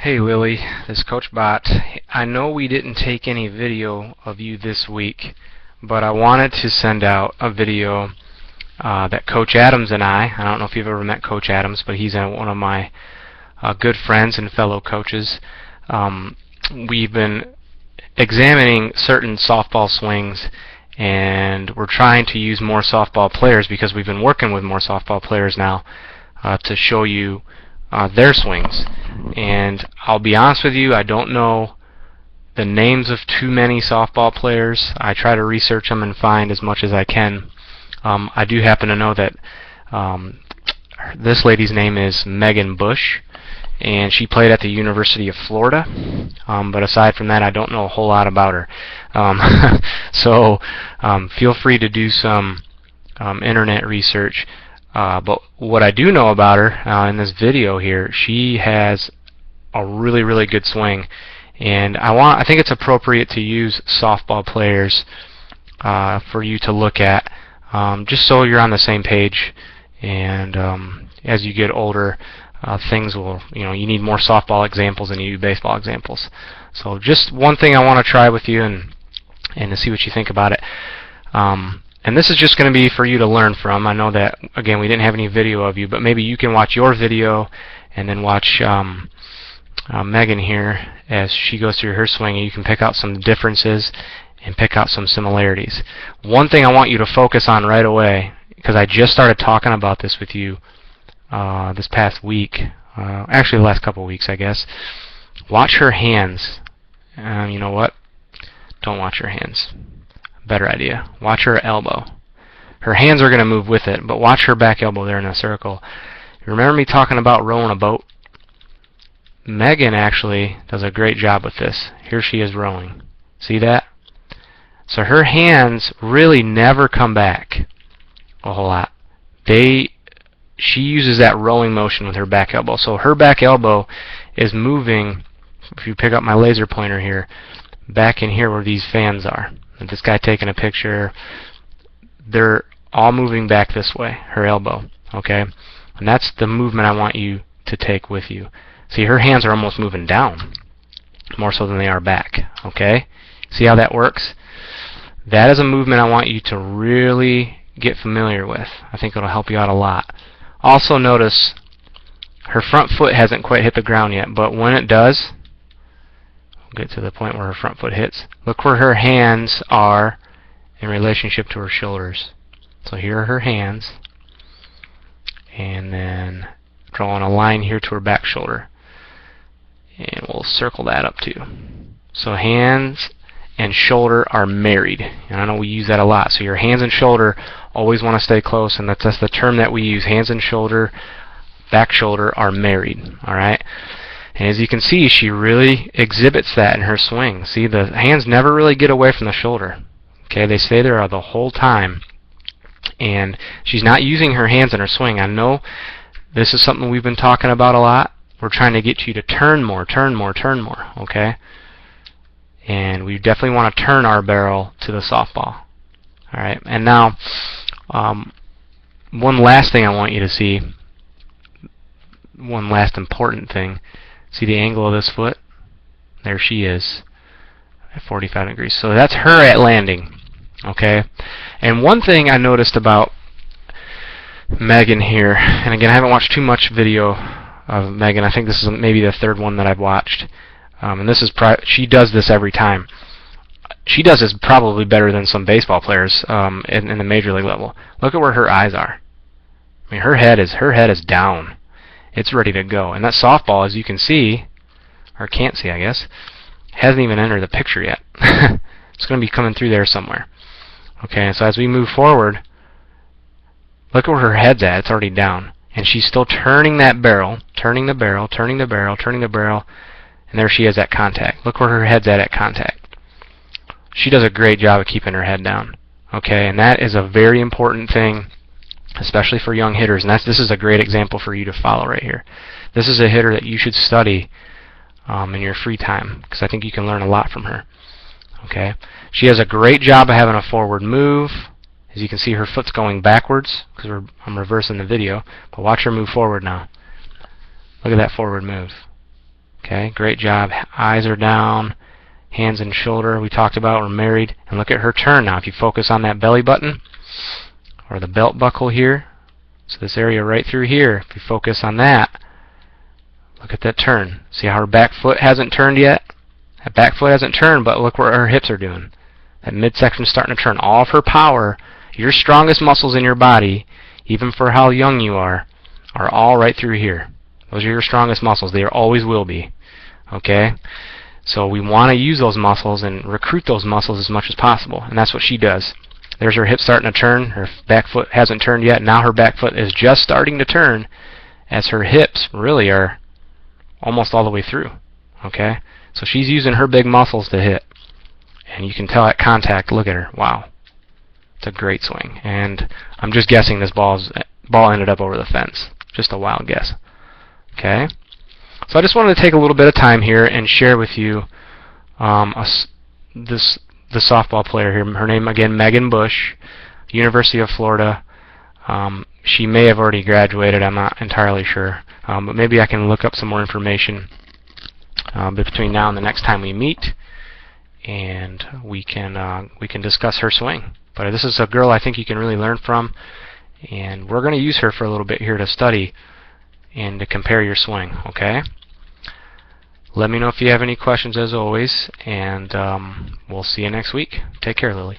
Hey Lily, this is Coach Bot. I know we didn't take any video of you this week, but I wanted to send out a video that Coach Adams and I don't know if you've ever met Coach Adams, but he's one of my good friends and fellow coaches. We've been examining certain softball swings, and we're trying to use more softball players because we've been working with more softball players now to show you their swings. And I'll be honest with you, I don't know the names of too many softball players. I try to research them and find as much as I can. I do happen to know that this lady's name is Megan Bush, and she played at the University of Florida. But aside from that, I don't know a whole lot about her. So feel free to do some internet research. But what I do know about her in this video here, she has a really good swing, and I think it's appropriate to use softball players for you to look at, just so you're on the same page. And as you get older, things will, you need more softball examples than you do baseball examples. So just one thing I want to try with you and to see what you think about it. And this is just going to be for you to learn from. I know that, again, we didn't have any video of you, but maybe you can watch your video and then watch Megan here as she goes through her swing, and you can pick out some differences and pick out some similarities. One thing I want you to focus on right away, because I just started talking about this with you this past week, actually the last couple of weeks, I guess. Watch her hands. You know what? Don't watch her hands. Better idea. Watch her elbow. Her hands are going to move with it, but watch her back elbow there in a circle. Remember me talking about rowing a boat? Megan actually does a great job with this. Here she is rowing. See that? So her hands really never come back a whole lot. She uses that rowing motion with her back elbow. So her back elbow is moving, if you pick up my laser pointer here, back in here where these fans are. And this guy taking a picture, they're all moving back this way, her elbow, okay? And that's the movement I want you to take with you. See, her hands are almost moving down, more so than they are back, okay? See how that works? That is a movement I want you to really get familiar with. I think it'll help you out a lot. Also notice her front foot hasn't quite hit the ground yet, but when it does, get to the point where her front foot hits. Look where her hands are in relationship to her shoulders. So here are her hands, and then drawing a line here to her back shoulder, and we'll circle that up too. So hands and shoulder are married, and I know we use that a lot. So your hands and shoulder always want to stay close, and that's the term that we use. Hands and shoulder, back shoulder are married. All right. And as you can see, she really exhibits that in her swing. See, the hands never really get away from the shoulder. Okay, they stay there the whole time. And she's not using her hands in her swing. I know this is something we've been talking about a lot. We're trying to get you to turn more, okay? And we definitely want to turn our barrel to the softball. All right, and now one last thing I want you to see, one last important thing. See the angle of this foot? There she is at 45 degrees. So that's her at landing. Okay? And one thing I noticed about Megan here, and again, I haven't watched too much video of Megan. I think this is maybe the third one that I've watched. And this is she does this every time. She does this probably better than some baseball players in the major league level. Look at where her eyes are. I mean, her head is down. It's ready to go. And that softball, as you can see, or can't see, I guess, hasn't even entered the picture yet. It's going to be coming through there somewhere. Okay, so as we move forward, look where her head's at. It's already down. And she's still turning that barrel, turning the barrel, and there she is at contact. Look where her head's at contact. She does a great job of keeping her head down. Okay, and that is a very important thing, especially for young hitters, and this is a great example for you to follow right here. This is a hitter that you should study in your free time, because I think you can learn a lot from her. Okay, she has a great job of having a forward move. As you can see, her foot's going backwards because I'm reversing the video, but watch her move forward now. Look at that forward move. Okay, great job. Eyes are down, hands and shoulder. We talked about we're married. And look at her turn now. If you focus on that belly button or the belt buckle here, so this area right through here, if you focus on that, look at that turn. See how her back foot hasn't turned yet? That back foot hasn't turned, but look where her hips are doing. That midsection is starting to turn. All of her power, your strongest muscles in your body, even for how young you are all right through here. Those are your strongest muscles. They always will be. Okay? So we want to use those muscles and recruit those muscles as much as possible. And that's what she does. There's her hip starting to turn. Her back foot hasn't turned yet. Now her back foot is just starting to turn as her hips really are almost all the way through. Okay? So she's using her big muscles to hit. And you can tell at contact, look at her. Wow. It's a great swing. And I'm just guessing this ball ended up over the fence. Just a wild guess. Okay? So I just wanted to take a little bit of time here and share with you the softball player here. Her name, again, Megan Bush, University of Florida. She may have already graduated. I'm not entirely sure. But maybe I can look up some more information between now and the next time we meet, and we can discuss her swing. But this is a girl I think you can really learn from, and we're going to use her for a little bit here to study and to compare your swing. Okay? Let me know if you have any questions as always, and we'll see you next week. Take care, Lily.